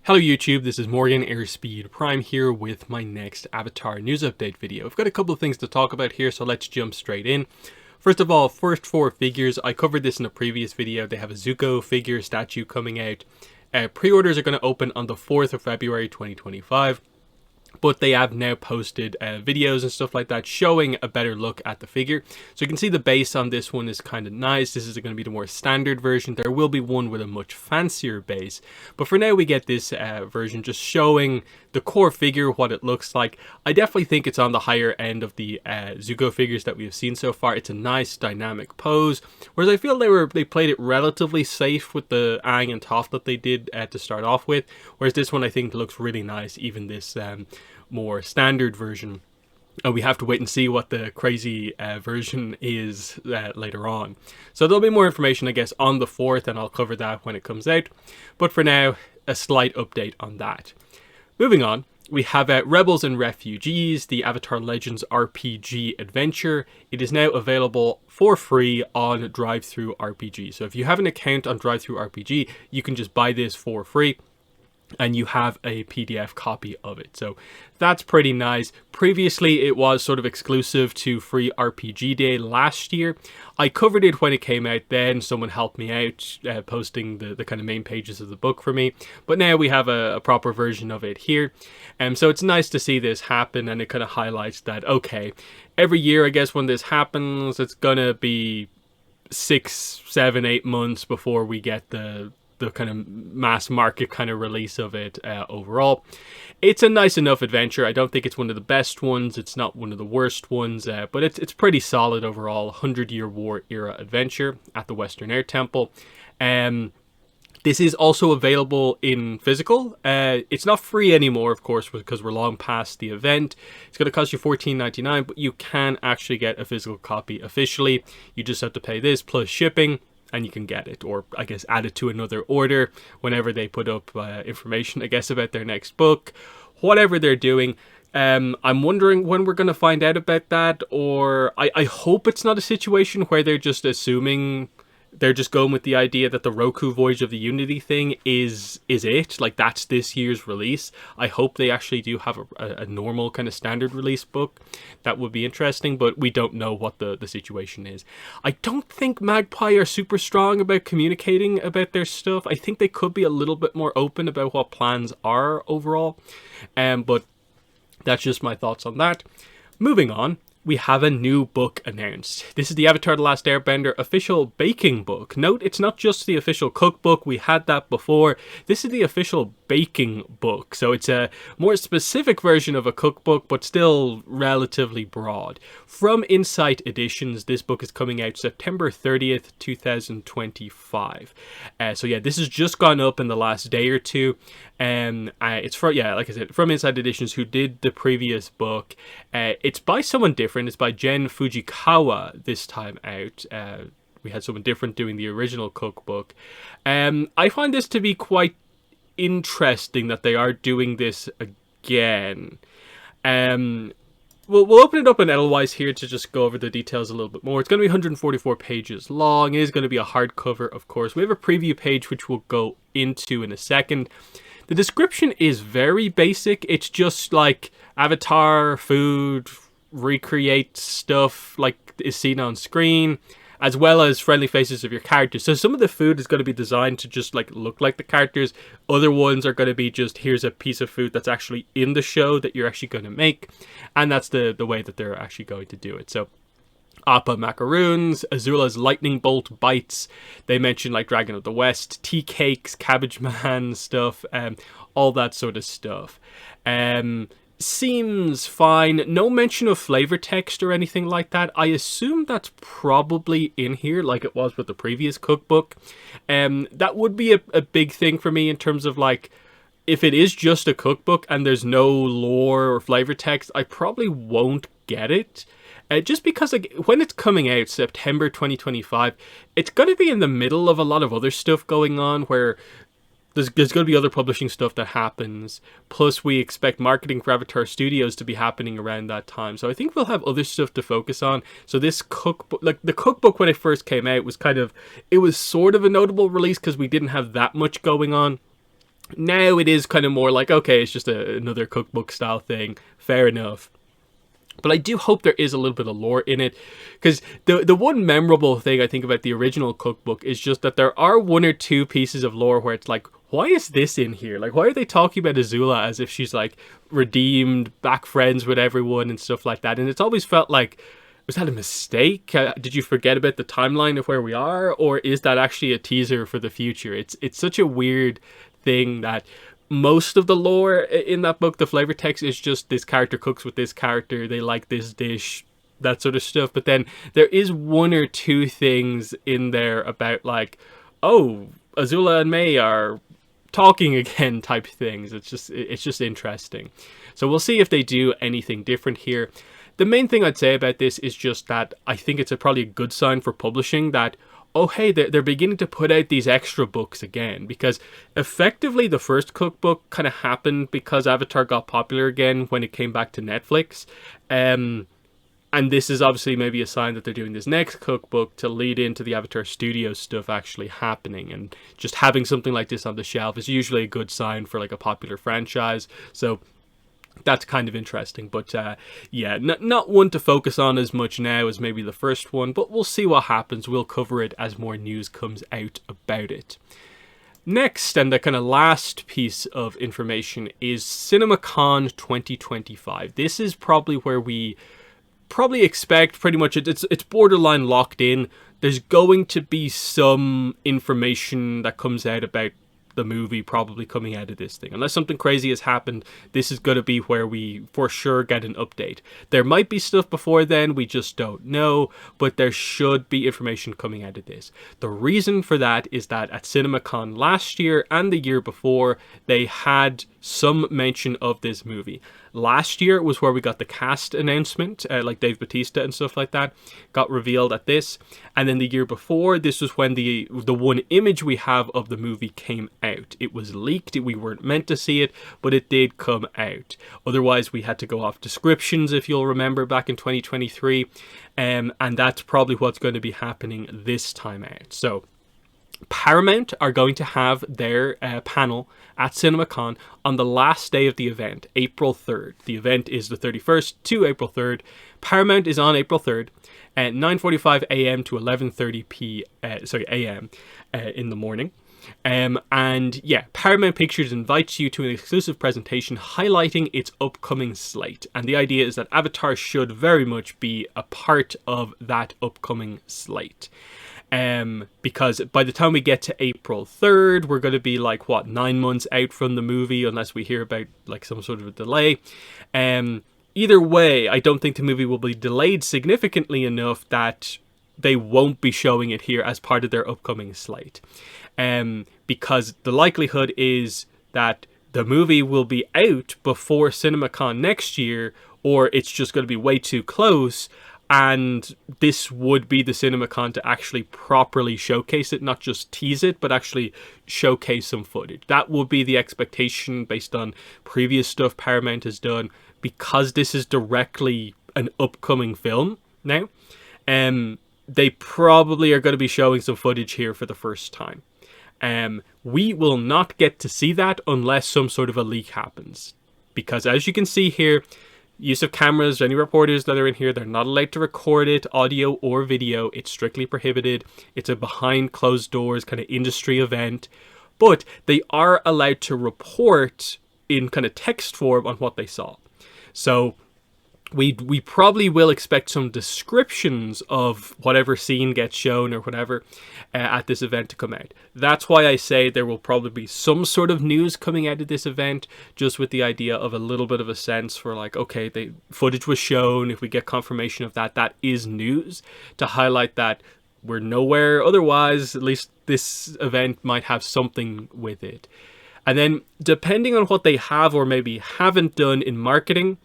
Hello YouTube, this is Morgan Airspeed Prime here with my next Avatar news update video. I've got a couple of things to talk about here, so let's jump straight in. First of all, first four figures. I covered this in a previous video. They have a Zuko figure statue coming out. Pre-orders are going to open on the 4th of February 2025. But they have now posted videos and stuff like that showing a better look at the figure. So you can see the base on this one is kind of nice. This is going to be the more standard version. There will be one with a much fancier base. But for now we get this version just showing the core figure, what it looks like. I definitely think it's on the higher end of the Zuko figures that we have seen so far. It's a nice dynamic pose. Whereas I feel they played it relatively safe with the Aang and Toph that they did to start off with. Whereas this one I think looks really nice, even this more standard version, and we have to wait and see what the crazy version is later on. So there'll be more information, I guess, on the 4th, and I'll cover that when it comes out. But for now, a slight update on that. Moving on, we have Rebels and Refugees, the Avatar Legends RPG adventure. It is now available for free on Drive-Thru RPG. So if you have an account on Drive-Thru RPG, you can just buy this for free, and you have a PDF copy of it. So that's pretty nice. Previously, it was sort of exclusive to Free RPG Day last year. I covered it when it came out then. Someone helped me out posting the kind of main pages of the book for me. But now we have a proper version of it here. So it's nice to see this happen, and it kind of highlights that, okay, every year, I guess, when this happens, it's gonna be 6, 7, 8 months before we get the kind of mass market kind of release of it overall. It's a nice enough adventure. I don't think it's one of the best ones. It's not one of the worst ones, but it's pretty solid overall. 100-Year War era adventure at the Western Air Temple. This is also available in physical. It's not free anymore, of course, because we're long past the event. It's going to cost you $14.99, but you can actually get a physical copy officially. You just have to pay this plus shipping, and you can get it, or I guess add it to another order whenever they put up information, I guess, about their next book, whatever they're doing. I'm wondering when we're going to find out about that, or I hope it's not a situation where they're just assuming, they're just going with the idea that the Roku Voyage of the Unity thing is it, like that's this year's release. I hope they actually do have a normal kind of standard release book. That would be interesting, but we don't know what the situation is. I don't think Magpie are super strong about communicating about their stuff. I think they could be a little bit more open about what plans are overall, but that's just my thoughts on that. Moving on, we have a new book announced. This is the Avatar The Last Airbender official baking book. Note, it's not just the official cookbook. We had that before. This is the official baking book. So it's a more specific version of a cookbook, but still relatively broad. From Insight Editions, this book is coming out September 30th, 2025. So yeah, this has just gone up in the last day or two. It's from, yeah, like I said, from Insight Editions, who did the previous book. It's by someone different. It's by Jen Fujikawa this time out. We had someone different doing the original cookbook. I find this to be quite interesting that they are doing this again. We'll open it up in Edelweiss here to just go over the details a little bit more. It's going to be 144 pages long. It is going to be a hardcover, of course. We have a preview page, which we'll go into in a second. The description is very basic. It's just like Avatar, food, recreate stuff like is seen on screen, as well as friendly faces of your characters. So some of the food is going to be designed to just like look like the characters. Other ones are going to be just, here's a piece of food that's actually in the show that you're actually going to make. And that's the way that they're actually going to do it. So Appa macaroons, Azula's lightning bolt bites. They mention like Dragon of the West, tea cakes, Cabbage Man stuff, all that sort of stuff. Seems fine. No mention of flavor text or anything like that. I assume that's probably in here like it was with the previous cookbook. That would be a big thing for me in terms of like, if it is just a cookbook and there's no lore or flavor text, I probably won't get it. Just because like, when it's coming out, September 2025, it's going to be in the middle of a lot of other stuff going on where there's going to be other publishing stuff that happens. Plus, we expect marketing for Avatar Studios to be happening around that time. So I think we'll have other stuff to focus on. So this cookbook, like the cookbook when it first came out, was kind of, it was sort of a notable release because we didn't have that much going on. Now it is kind of more like, okay, it's just another cookbook style thing. Fair enough. But I do hope there is a little bit of lore in it, because the one memorable thing I think about the original cookbook is just that there are one or two pieces of lore where it's like, why is this in here? Like, why are they talking about Azula as if she's like redeemed, back friends with everyone and stuff like that? And it's always felt like, was that a mistake? Did you forget about the timeline of where we are? Or is that actually a teaser for the future? It's such a weird thing that most of the lore in that book, the flavor text, is just this character cooks with this character, they like this dish, that sort of stuff. But then there is one or two things in there about like, oh, Azula and May are talking again type things. It's just interesting. So we'll see if they do anything different here. The main thing I'd say about this is just that I think it's probably a good sign for publishing that, oh hey, they're beginning to put out these extra books again, because effectively the first cookbook kind of happened because Avatar got popular again when it came back to Netflix. And this is obviously maybe a sign that they're doing this next cookbook to lead into the Avatar Studios stuff actually happening, and just having something like this on the shelf is usually a good sign for like a popular franchise. So that's kind of interesting, but yeah, not one to focus on as much now as maybe the first one, but we'll see what happens. We'll cover it as more news comes out about it. Next, and the kind of last piece of information, is CinemaCon 2025. This is probably where we probably expect pretty much it's borderline locked in. There's going to be some information that comes out about the movie probably coming out of this thing. Unless something crazy has happened, this is going to be where we for sure get an update. There might be stuff before then, we just don't know, but there should be information coming out of this. The reason for that is that at CinemaCon last year and the year before, they had some mention of this movie. Last year was where we got the cast announcement, like Dave Bautista and stuff like that, got revealed at this. And then the year before, this was when the one image we have of the movie came out. It was leaked, we weren't meant to see it, but it did come out. Otherwise, we had to go off descriptions, if you'll remember, back in 2023. And that's probably what's going to be happening this time out. So Paramount are going to have their panel at CinemaCon on the last day of the event, April 3rd. The event is the 31st to April 3rd. Paramount is on April 3rd at 9:45 a.m. to 11:30 a.m. In the morning. And yeah, Paramount Pictures invites you to an exclusive presentation highlighting its upcoming slate. And the idea is that Avatar should very much be a part of that upcoming slate. Because by the time we get to April 3rd, we're going to be like, what, 9 months out from the movie, unless we hear about like some sort of a delay. Either way, I don't think the movie will be delayed significantly enough that they won't be showing it here as part of their upcoming slate. Because the likelihood is that the movie will be out before CinemaCon next year, or it's just going to be way too close. And this would be the CinemaCon to actually properly showcase it, not just tease it, but actually showcase some footage. That would be the expectation based on previous stuff Paramount has done, because this is directly an upcoming film now. They probably are going to be showing some footage here for the first time. We will not get to see that unless some sort of a leak happens. Because as you can see here, use of cameras, any reporters that are in here, they're not allowed to record it, audio or video. It's strictly prohibited. It's a behind closed doors kind of industry event. But they are allowed to report in kind of text form on what they saw. So we probably will expect some descriptions of whatever scene gets shown or whatever at this event to come out. That's why I say there will probably be some sort of news coming out of this event, just with the idea of a little bit of a sense for like, okay, the footage was shown. If we get confirmation of that, that is news to highlight that we're nowhere otherwise. At least this event might have something with it. And then depending on what they have or maybe haven't done in marketing,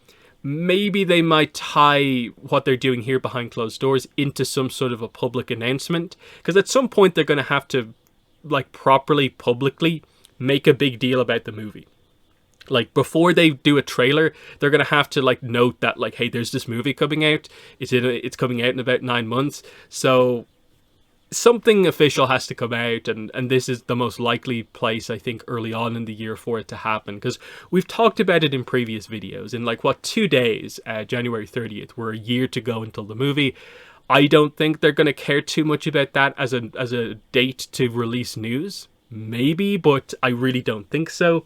maybe they might tie what they're doing here behind closed doors into some sort of a public announcement. Because at some point they're going to have to like properly, publicly make a big deal about the movie. Like before they do a trailer, they're going to have to like note that like, hey, there's this movie coming out. It's coming out in about 9 months. So something official has to come out, and this is the most likely place, I think, early on in the year for it to happen, because we've talked about it in previous videos. In like, what, 2 days, January 30th, we're a year to go until the movie. I don't think they're going to care too much about that as a date to release news. Maybe, but I really don't think so.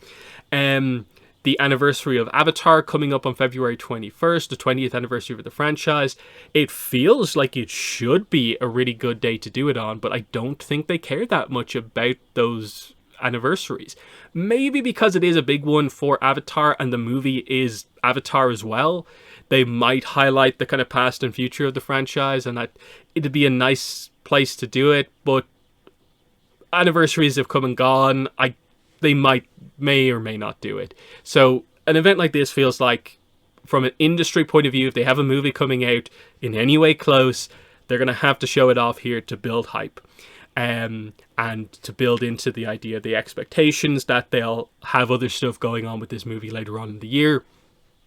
The anniversary of Avatar coming up on February 21st, the 20th anniversary of the franchise. It feels like it should be a really good day to do it on, but I don't think they care that much about those anniversaries. Maybe because it is a big one for Avatar and the movie is Avatar as well, they might highlight the kind of past and future of the franchise, and that it'd be a nice place to do it, but anniversaries have come and gone. They may or may not do it. So an event like this feels like, from an industry point of view, if they have a movie coming out in any way close, they're going to have to show it off here to build hype. And to build into the idea, the expectations that they'll have other stuff going on with this movie later on in the year.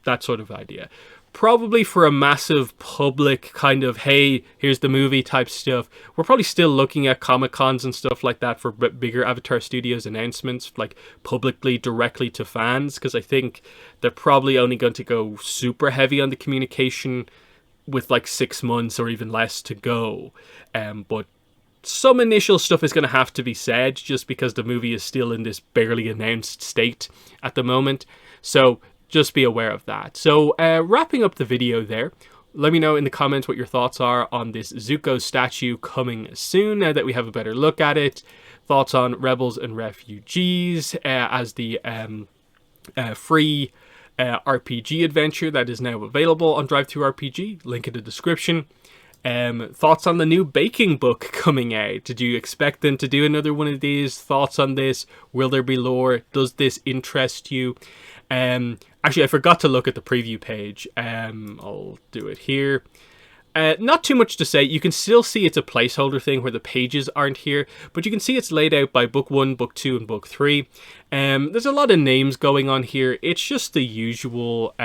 That sort of idea. Probably for a massive public kind of, hey, here's the movie type stuff, we're probably still looking at Comic-Cons and stuff like that for bigger Avatar Studios announcements, like publicly, directly to fans, because I think they're probably only going to go super heavy on the communication with like 6 months or even less to go. But some initial stuff is going to have to be said, just because the movie is still in this barely announced state at the moment. So just be aware of that. So wrapping up the video there, let me know in the comments what your thoughts are on this Zuko statue coming soon, now that we have a better look at it. Thoughts on Rebels and Refugees as the free RPG adventure that is now available on Drive-Thru RPG, link in the description. Thoughts on the new baking book coming out. Did you expect them to do another one of these? Thoughts on this? Will there be lore? Does this interest you? Actually, I forgot to look at the preview page. I'll do it here. Not too much to say. You can still see it's a placeholder thing where the pages aren't here, but you can see it's laid out by book 1, book 2, and book 3. There's a lot of names going on here. It's just the usual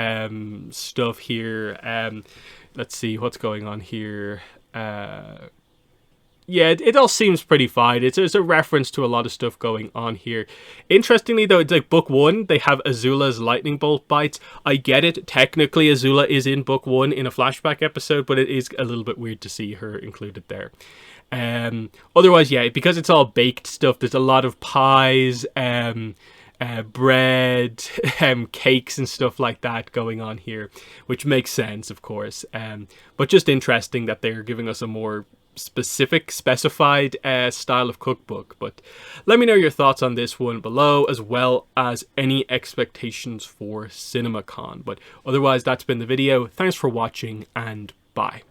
stuff here. Let's see what's going on here. Yeah, it all seems pretty fine. It's a reference to a lot of stuff going on here. Interestingly, though, it's like book 1, they have Azula's lightning bolt bites. I get it. Technically, Azula is in book 1 in a flashback episode, but it is a little bit weird to see her included there. Otherwise, yeah, because it's all baked stuff, there's a lot of pies, bread, cakes and stuff like that going on here, which makes sense, of course. But just interesting that they're giving us a more specified style of cookbook. But let me know your thoughts on this one below, as well as any expectations for CinemaCon. But otherwise, that's been the video. Thanks for watching, and bye.